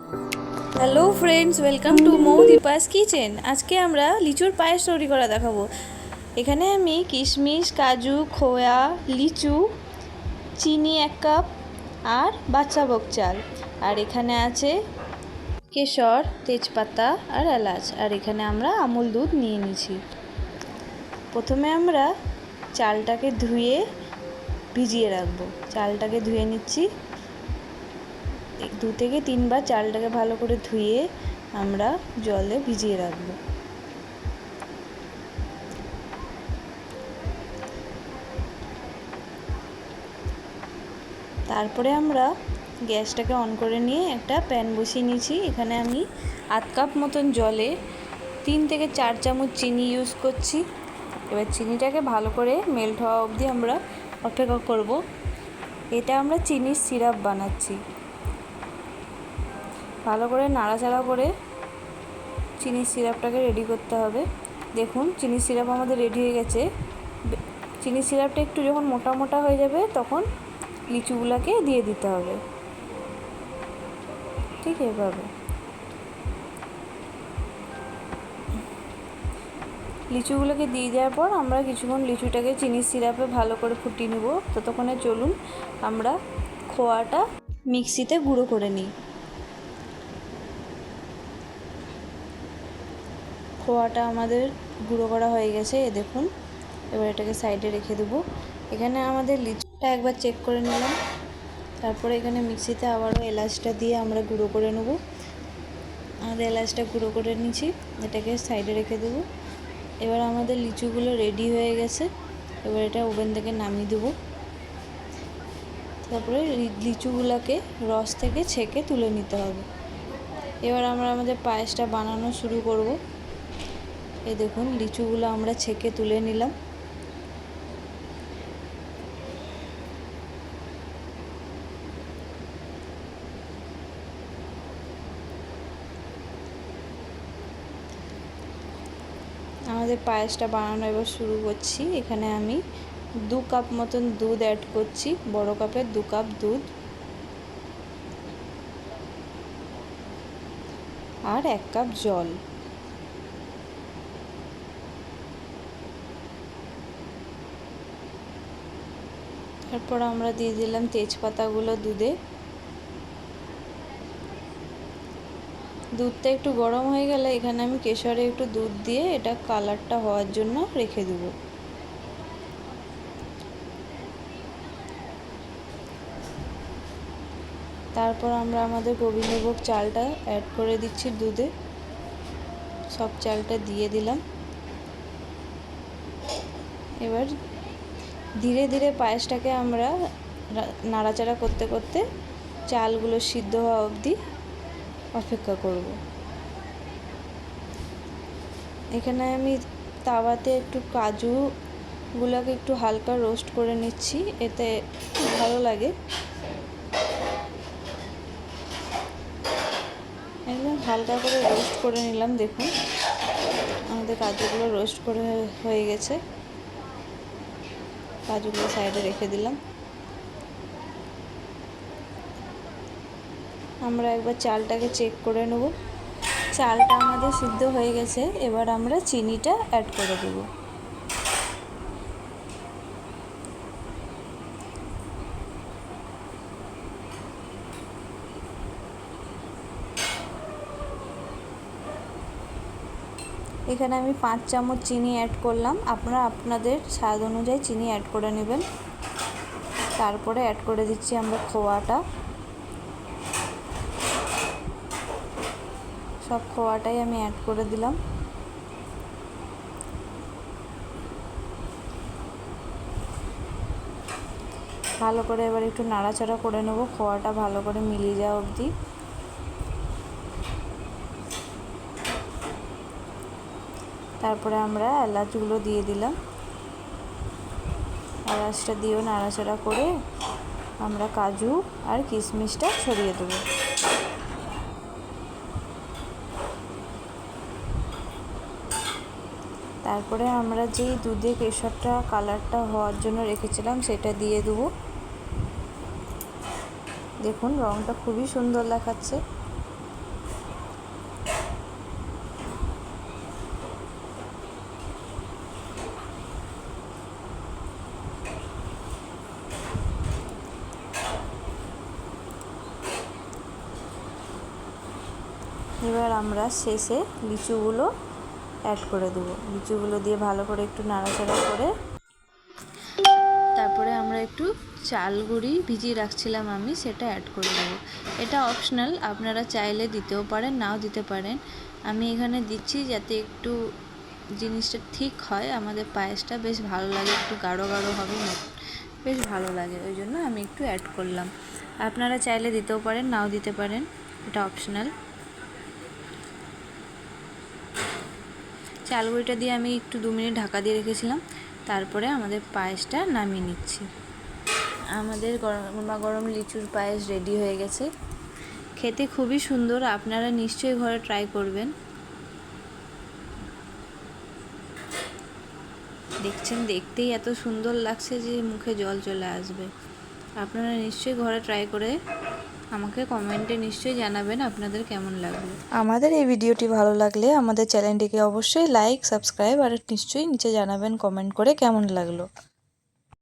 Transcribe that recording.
Hello friends, welcome to Mou Deepa's kitchen. আজকে আমরা লিচুর পায়েস তৈরি করা দেখাবো। এখানে আমি কিশমিশ, কাজু, খোয়া, লিচু, চিনি 1 কাপ আর বাদশাভোগ চাল, আর এখানে আছে কেশর, তেজপাতা আর এলাচ, আর এখানে আমরা আমুল দুধ নিয়ে নিয়েছি। প্রথমে আমরা চালটাকে ধুয়ে ভিজিয়ে রাখবো। চালটাকে ধুয়ে নিচ্ছি। 2 থেকে 3 বার চালটাকে ভালো করে ধুয়ে আমরা জলে ভিজিয়ে রাখবো। তারপরে আমরা গ্যাসটাকে অন করে নিয়ে একটা প্যান বসিয়ে নিয়েছি। এখানে আমি 1/2 কাপ মতন জলে 3 থেকে 4 চামচ চিনি ইউজ করছি। এবার চিনিটাকে ভালো করে মেল্ট হওয়া অবধি আমরা অপেক্ষা করব। এটা আমরা চিনির সিরাপ বানাচ্ছি। ভালো করে নাড়াচাড়া করে চিনির সিরাপটাকে রেডি করতে হবে। দেখুন, চিনির সিরাপ আমাদের রেডি হয়ে গেছে। চিনির সিরাপটা একটু যখন মোটা মোটা হয়ে যাবে তখন লিচুগুলোকে দিয়ে দিতে হবে। ঠিক এভাবে লিচুগুলোকে দিয়ে দেওয়ার পর আমরা কিছুক্ষণ লিচুটাকে চিনির সিরাপে ভালো করে ফুটিয়ে নেব। ততক্ষণে চলুন আমরা খোয়াটা মিক্সিতে গুঁড়ো করে নিই। খোয়াটা আমাদের গুঁড়ো করা হয়ে গেছে, দেখুন। এবার এটাকে সাইডে রেখে দেবো। এখানে আমাদের লিচুটা একবার চেক করে নিলাম। তারপরে এখানে মিক্সিতে আবারও এলাচটা দিয়ে আমরা গুঁড়ো করে নেব। আমাদের এলাচটা গুঁড়ো করে নিয়েছি, এটাকে সাইডে রেখে দেবো। এবার আমাদের লিচুগুলো রেডি হয়ে গেছে। এবার এটা ওভেন থেকে নামিয়ে দেবো। তারপরে লিচুগুলোকে রস থেকে ছেঁকে তুলে নিতে হবে। এবার আমরা আমাদের পায়েসটা বানানো শুরু করব। এই দেখুন, লিচুগুলো আমরা ছেঁকে তুলে নিলাম। আমাদের পায়েসটা বানানো এবার শুরু করছি। এখানে আমি 2 কাপ মতন দুধ অ্যাড করছি। বড় কাপের 2 কাপ দুধ আর 1 কাপ জল। তারপর আমরা দিয়ে দিলাম তেজপাতাগুলো দুধে। দুধটা একটু গরম হয়ে গেলে এখানে আমি কেশরে একটু দুধ দিয়ে এটা কালারটা হওয়ার জন্য রেখে দেব। তারপর আমরা আমাদের গোবিন্দভোগ চালটা অ্যাড করে দিচ্ছি দুধে। সব চালটা দিয়ে দিলাম। এবার ধীরে ধীরে পায়েসটাকে আমরা নাড়াচাড়া করতে করতে চালগুলো সিদ্ধ হওয়া অবধি অপেক্ষা করব। এখানে আমি তাওয়াতে একটু কাজুগুলোকে একটু হালকা রোস্ট করে নিচ্ছি, এতে ভালো লাগে। একদম হালকা করে রোস্ট করে নিলাম। দেখুন, আমাদের কাজুগুলো রোস্ট করে হয়ে গেছে। কাজুগুলো সাইডে রেখে দিলাম। আমরা একবার চালটাকে চেক করে নেব। চালটা আমাদের সিদ্ধ হয়ে গেছে। এবার আমরা চিনিটা অ্যাড করে দেব। এখানে আমি 5 চামচ চিনি অ্যাড করলাম। আপনারা আপনাদের স্বাদ অনুযায়ী চিনি অ্যাড করে নেবেন। তারপরে অ্যাড করে দিচ্ছি আমরা খোয়াটা। সব খোয়াটাই আমি অ্যাড করে দিলাম। ভালো করে এবার একটু নাড়াচাড়া করে নেব, খোয়াটা ভালো করে মিলিয়ে যাওয়া অবধি। তারপরে আমরা এলাচগুলো দিয়ে দিলাম। এলাচটা দিয়েও নাড়াচাড়া করে আমরা কাজু আর কিশমিশটা ছড়িয়ে দেবো। তারপরে আমরা যেই দুধে কেশরটা কালারটা হওয়ার জন্য রেখেছিলাম সেটা দিয়ে দেবো। দেখুন, রঙটা খুবই সুন্দর দেখাচ্ছে। এবার আমরা শেষে লিচুগুলো অ্যাড করে দেবো। লিচুগুলো দিয়ে ভালো করে একটু নাড়াচাড়া করে তারপরে আমরা একটু চাল গুঁড়ি ভিজিয়ে রাখছিলাম আমি, সেটা অ্যাড করে দেবো। এটা অপশনাল, আপনারা চাইলে দিতেও পারেন, নাও দিতে পারেন। আমি এখানে দিচ্ছি যাতে একটু জিনিসটা ঠিক হয়, আমাদের পায়েসটা বেশ ভালো লাগে, একটু গাঢ় গাঢ় হবে, বেশ ভালো লাগে, ওই জন্য আমি একটু অ্যাড করলাম। আপনারা চাইলে দিতেও পারেন, নাও দিতে পারেন, এটা অপশনাল। চাল গুঁড়িটা দিয়ে আমি একটু 2 মিনিট ঢাকা দিয়ে রেখেছিলাম, তারপরে আমাদের পায়েসটা নামিয়ে নিচ্ছি। আমাদের গরমা গরম লিচুর পায়েস রেডি হয়ে গেছে। খেতে খুবই সুন্দর, আপনারা নিশ্চয়ই ঘরে ট্রাই করবেন। দেখছেন, দেখতেই এত সুন্দর লাগছে যে মুখে জল চলে আসবে। আপনারা নিশ্চয়ই ঘরে ট্রাই করে আমাকে কমেন্টে নিশ্চয়ই জানাবেন আপনাদের কেমন লাগলো। আমাদের এই ভিডিওটি ভালো লাগলে আমাদের চ্যানেলটিকে অবশ্যই লাইক, সাবস্ক্রাইব আর নিশ্চয়ই নিচে জানাবেন কমেন্ট করে কেমন লাগলো।